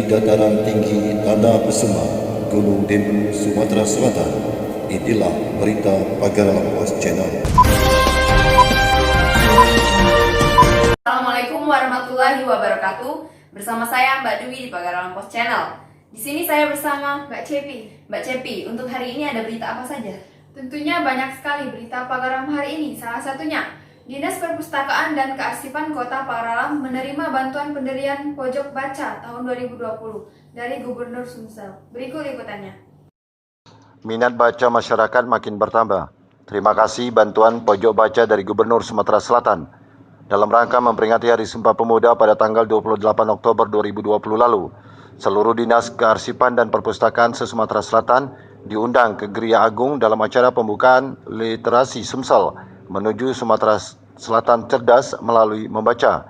dari dataran tinggi Tanah Besema, Gunung Dempu, Sumatera Selatan. Inilah berita Pagar Alam Pos Channel. Assalamualaikum warahmatullahi wabarakatuh. Bersama saya Mbak Dwi di Pagar Alam Pos Channel. Di sini saya bersama Mbak Cepi. Mbak Cepi. Untuk hari ini ada berita apa saja? Tentunya banyak sekali berita Pagaram hari ini. Salah satunya, Dinas Perpustakaan dan Kearsipan Kota Pagaram menerima bantuan pendirian Pojok Baca tahun 2020 dari Gubernur Sumsel. Berikut liputannya. Minat baca masyarakat makin bertambah. Terima kasih bantuan Pojok Baca dari Gubernur Sumatera Selatan. Dalam rangka memperingati Hari Sumpah Pemuda pada tanggal 28 Oktober 2020 lalu, seluruh Dinas Kearsipan dan Perpustakaan se-Sumatera Selatan diundang ke Geria Agung dalam acara pembukaan Literasi Sumsel menuju Sumatera Selatan cerdas melalui membaca.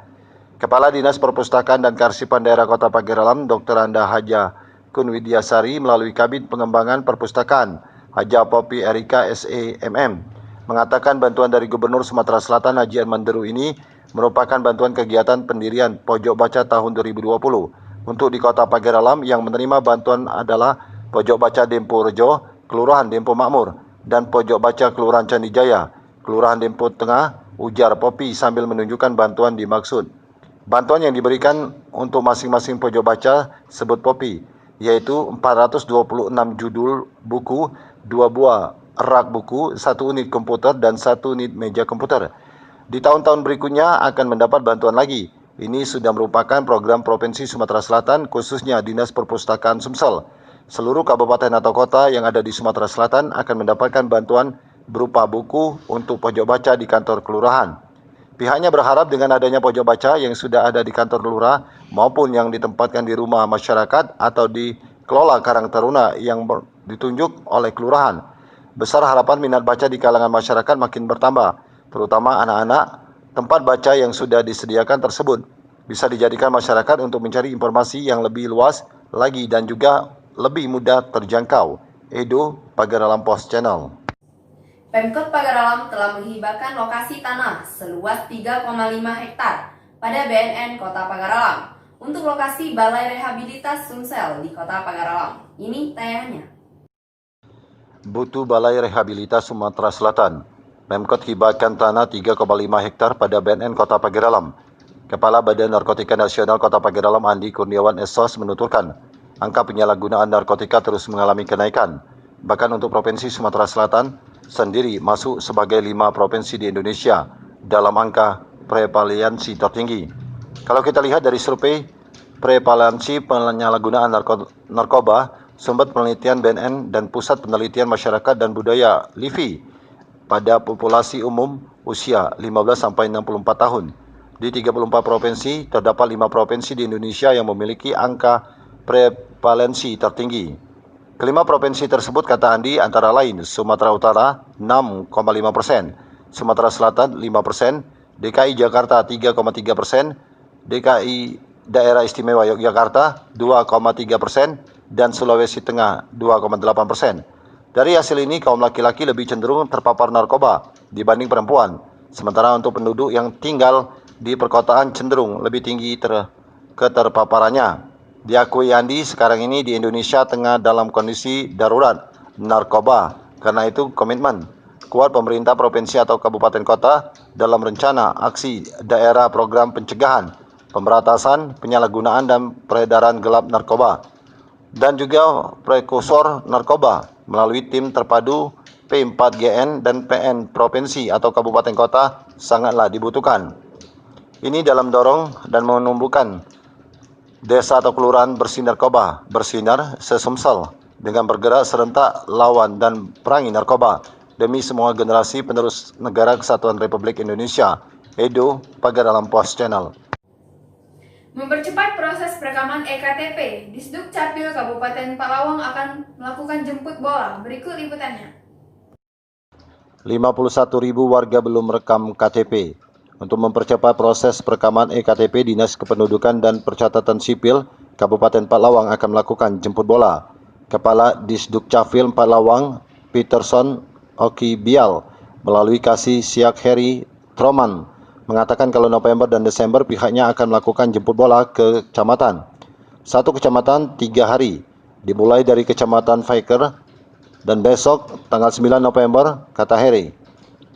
Kepala Dinas Perpustakaan dan Kearsipan Daerah Kota Pagar Alam, Dr. Anda Haja Kunwidiasari melalui Kabid Pengembangan Perpustakaan Haja Popi Erika SEMM mengatakan bantuan dari Gubernur Sumatera Selatan Haji Manderu ini merupakan bantuan kegiatan pendirian Pojok Baca tahun 2020. Untuk di Kota Pagar Alam yang menerima bantuan adalah Pojok Baca Dempo Rejo, Kelurahan Dempo Makmur, dan Pojok Baca Kelurahan Candijaya, Kelurahan Dempo Tengah, ujar Popi sambil menunjukkan bantuan dimaksud. Bantuan yang diberikan untuk masing-masing pojok baca sebut Popi, yaitu 426 judul buku, 2 buah rak buku, 1 unit komputer, dan 1 unit meja komputer. Di tahun-tahun berikutnya akan mendapat bantuan lagi. Ini sudah merupakan program Provinsi Sumatera Selatan, khususnya Dinas Perpustakaan Sumsel. Seluruh kabupaten atau kota yang ada di Sumatera Selatan akan mendapatkan bantuan berupa buku untuk pojok baca di kantor kelurahan. Pihaknya berharap dengan adanya pojok baca yang sudah ada di kantor lurah maupun yang ditempatkan di rumah masyarakat atau dikelola Karang Taruna yang ditunjuk oleh kelurahan, besar harapan minat baca di kalangan masyarakat makin bertambah, terutama anak-anak. Tempat baca yang sudah disediakan tersebut bisa dijadikan masyarakat untuk mencari informasi yang lebih luas lagi dan juga lebih mudah terjangkau. Edo, Pagar Alam Pos Channel. Pemkot Pagar Alam telah menghibahkan lokasi tanah seluas 3,5 hektar pada BNN Kota Pagar Alam untuk lokasi Balai Rehabilitas Sumsel di Kota Pagar Alam. Ini tayangannya. Butuh Balai Rehabilitas Sumatera Selatan. Pemkot hibahkan tanah 3,5 hektar pada BNN Kota Pagar Alam. Kepala Badan Narkotika Nasional Kota Pagar Alam Andi Kurniawan SOS menuturkan, angka penyalahgunaan narkotika terus mengalami kenaikan. Bahkan untuk Provinsi Sumatera Selatan sendiri masuk sebagai 5 provinsi di Indonesia dalam angka prevalensi tertinggi. Kalau kita lihat dari survei prevalensi penyalahgunaan narkoba, sumber penelitian BNN dan Pusat Penelitian Masyarakat dan Budaya LIVI pada populasi umum usia 15-64 tahun. Di 34 provinsi, terdapat 5 provinsi di Indonesia yang memiliki angka prevalensi tertinggi. Kelima provinsi tersebut, kata Andi, antara lain Sumatera Utara 6,5%, Sumatera Selatan 5%, DKI Jakarta 3,3%, DKI Daerah Istimewa Yogyakarta 2,3%, dan Sulawesi Tengah 2,8%. Dari hasil ini, kaum laki-laki lebih cenderung terpapar narkoba dibanding perempuan. Sementara untuk penduduk yang tinggal di perkotaan cenderung lebih tinggi keterpaparannya. Diakui Andi, sekarang ini di Indonesia tengah dalam kondisi darurat narkoba. Karena itu komitmen kuat pemerintah provinsi atau kabupaten kota dalam rencana aksi daerah program pencegahan, pemberantasan, penyalahgunaan dan peredaran gelap narkoba, dan juga prekursor narkoba melalui tim terpadu P4GN dan PN provinsi atau kabupaten kota sangatlah dibutuhkan. Ini dalam dorong dan menumbuhkan desa atau kelurahan bersih narkoba, bersinar se-Sumsel dengan bergerak serentak lawan dan perangi narkoba demi semua generasi penerus negara Kesatuan Republik Indonesia. Edo, Pagar Alam Pos Channel. Mempercepat proses perekaman EKTP, Disduk Capil Kabupaten Palawang akan melakukan jemput bola. Berikut liputannya. 51.000 warga belum merekam KTP. Untuk mempercepat proses perekaman EKTP, Dinas Kependudukan dan Percatatan Sipil Kabupaten Palawang akan melakukan jemput bola. Kepala Disduk Capil Palawang, Peterson Okibial, melalui Kasih Siak Heri Troman, mengatakan kalau November dan Desember pihaknya akan melakukan jemput bola ke kecamatan. Satu kecamatan 3 hari, dimulai dari Kecamatan Faker dan besok tanggal 9 November kata Heri.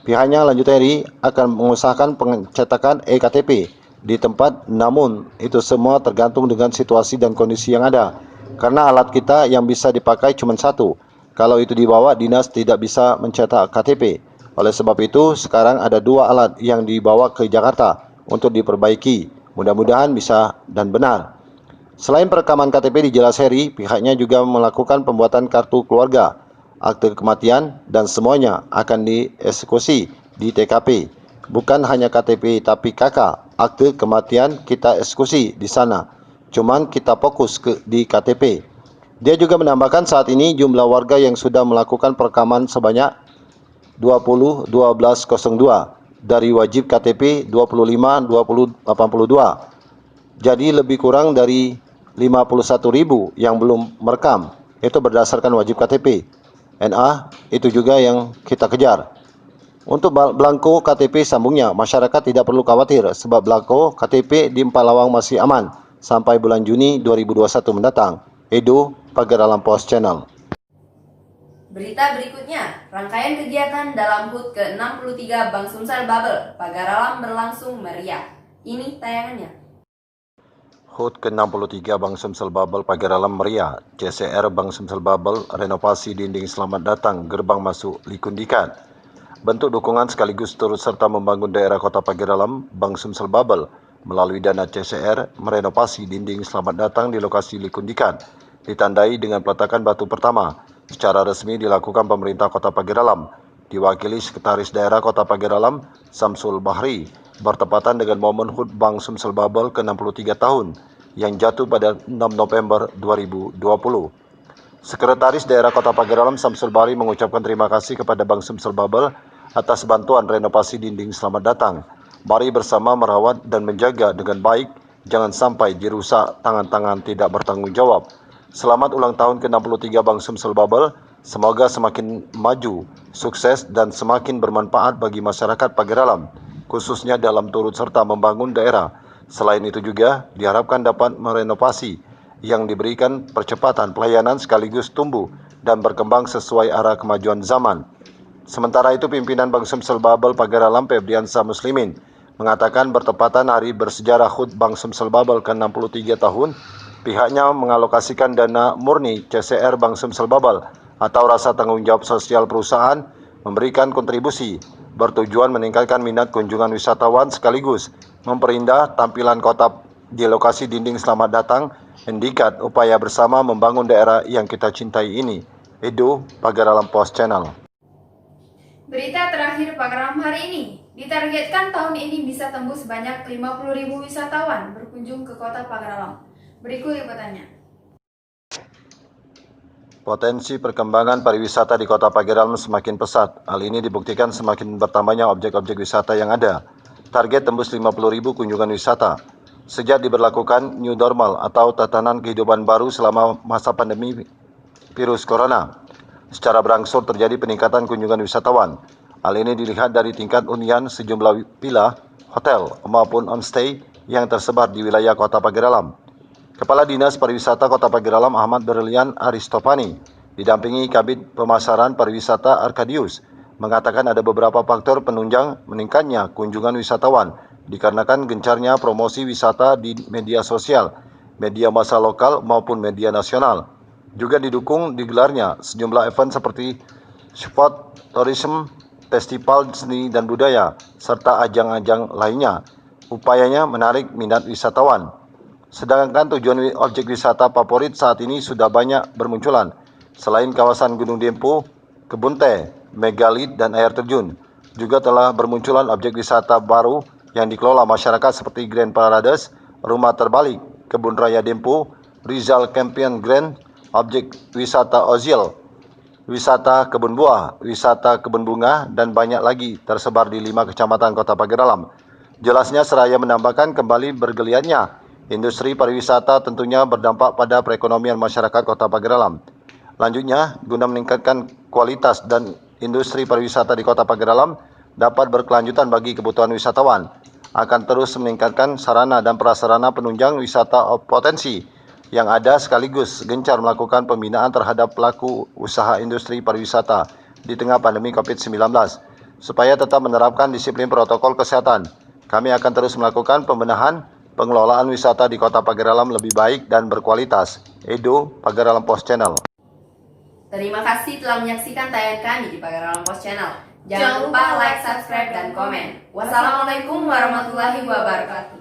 Pihaknya lanjut Heri akan mengusahakan pencetakan eKTP di tempat, namun itu semua tergantung dengan situasi dan kondisi yang ada. Karena alat kita yang bisa dipakai cuma satu. Kalau itu dibawa, dinas tidak bisa mencetak KTP. Oleh sebab itu, sekarang ada 2 alat yang dibawa ke Jakarta untuk diperbaiki. Mudah-mudahan bisa dan benar. Selain perekaman KTP di Jelas Heri, pihaknya juga melakukan pembuatan kartu keluarga, akte kematian, dan semuanya akan dieksekusi di TKP. Bukan hanya KTP tapi KK, akte kematian kita eksekusi di sana. Cuman kita fokus di KTP. Dia juga menambahkan saat ini jumlah warga yang sudah melakukan perekaman sebanyak 20.12.02 dari wajib KTP 25.2082. Jadi lebih kurang dari 51.000 yang belum merekam. Itu berdasarkan wajib KTP. NA itu juga yang kita kejar. Untuk belangko KTP sambungnya, masyarakat tidak perlu khawatir sebab belangko KTP di Empalawang masih aman sampai bulan Juni 2021 mendatang. Edo, Pagaralam Post Channel. Berita berikutnya, rangkaian kegiatan dalam HUT ke-63 Bank Sumsel Babel, Pagaralam berlangsung meriah. Ini tayangannya. HUT ke-63 Bank Sumsel Babel Pagaralam meriah. CSR Bank Sumsel Babel renovasi dinding selamat datang gerbang masuk Likundikan. Bentuk dukungan sekaligus turut serta membangun daerah Kota Pagaralam, Bank Sumsel Babel melalui dana CSR merenovasi dinding selamat datang di lokasi Likundikan, ditandai dengan peletakan batu pertama. Secara resmi dilakukan pemerintah Kota Pagaralam, diwakili Sekretaris Daerah Kota Pagaralam, Samsul Bahri, bertepatan dengan momen HUT Bank Sumsel Babel ke-63 tahun yang jatuh pada 6 November 2020. Sekretaris Daerah Kota Pagaralam, Samsul Bahri, mengucapkan terima kasih kepada Bank Sumsel Babel atas bantuan renovasi dinding selamat datang. Mari bersama merawat dan menjaga dengan baik, jangan sampai dirusak tangan-tangan tidak bertanggung jawab. Selamat ulang tahun ke-63 Bank Sumsel Babel, semoga semakin maju, sukses dan semakin bermanfaat bagi masyarakat Pagaralam, khususnya dalam turut serta membangun daerah. Selain itu juga diharapkan dapat merenovasi yang diberikan percepatan pelayanan sekaligus tumbuh dan berkembang sesuai arah kemajuan zaman. Sementara itu pimpinan Bank Sumsel Babel Pagaralam Febriansa Muslimin mengatakan bertepatan hari bersejarah HUT Bank Sumsel Babel ke-63 tahun, pihaknya mengalokasikan dana murni CSR Bank Sumsel Babel atau rasa tanggung jawab sosial perusahaan memberikan kontribusi bertujuan meningkatkan minat kunjungan wisatawan sekaligus memperindah tampilan kota di lokasi dinding selamat datang, indikat upaya bersama membangun daerah yang kita cintai ini. Edo, Pagaralam Post Channel. Berita terakhir Pagaralam hari ini, ditargetkan tahun ini bisa tembus sebanyak 50.000 wisatawan berkunjung ke kota Pagaralam. Berikut liputannya. Potensi perkembangan pariwisata di Kota Pagaralam semakin pesat. Hal ini dibuktikan semakin bertambahnya objek-objek wisata yang ada. Target tembus 50.000 kunjungan wisata. Sejak diberlakukan new normal atau tatanan kehidupan baru selama masa pandemi virus corona, secara berangsur terjadi peningkatan kunjungan wisatawan. Hal ini dilihat dari tingkat hunian sejumlah villa, hotel, maupun homestay yang tersebar di wilayah Kota Pagaralam. Kepala Dinas Pariwisata Kota Pagaralam Ahmad Berlian Aristopani didampingi Kabid Pemasaran Pariwisata Arkadius mengatakan ada beberapa faktor penunjang meningkatnya kunjungan wisatawan dikarenakan gencarnya promosi wisata di media sosial, media massa lokal maupun media nasional. Juga didukung digelarnya sejumlah event seperti sport tourism, festival seni dan budaya, serta ajang-ajang lainnya. Upayanya menarik minat wisatawan. Sedangkan tujuan objek wisata favorit saat ini sudah banyak bermunculan. Selain kawasan Gunung Dempo, Kebun Teh, Megalit, dan air terjun, juga telah bermunculan objek wisata baru yang dikelola masyarakat seperti Grand Parades, Rumah Terbalik, Kebun Raya Dempo, Rizal Campaign Grand, objek wisata Ozil, wisata kebun buah, wisata kebun bunga, dan banyak lagi tersebar di 5 kecamatan Kota Pagaralam. Jelasnya seraya menambahkan kembali bergeliatnya industri pariwisata tentunya berdampak pada perekonomian masyarakat Kota Pagaralam. Lanjutnya, guna meningkatkan kualitas dan industri pariwisata di Kota Pagaralam dapat berkelanjutan bagi kebutuhan wisatawan, akan terus meningkatkan sarana dan prasarana penunjang wisata potensi yang ada sekaligus gencar melakukan pembinaan terhadap pelaku usaha industri pariwisata di tengah pandemi COVID-19. Supaya tetap menerapkan disiplin protokol kesehatan, kami akan terus melakukan pembenahan pengelolaan wisata di Kota Pagar Alam lebih baik dan berkualitas. Edo, Pagar Alam Post Channel. Terima kasih telah menyaksikan tayangan kami di Pagar Alam Post Channel. Jangan lupa like, subscribe, dan komen. Wassalamualaikum warahmatullahi wabarakatuh.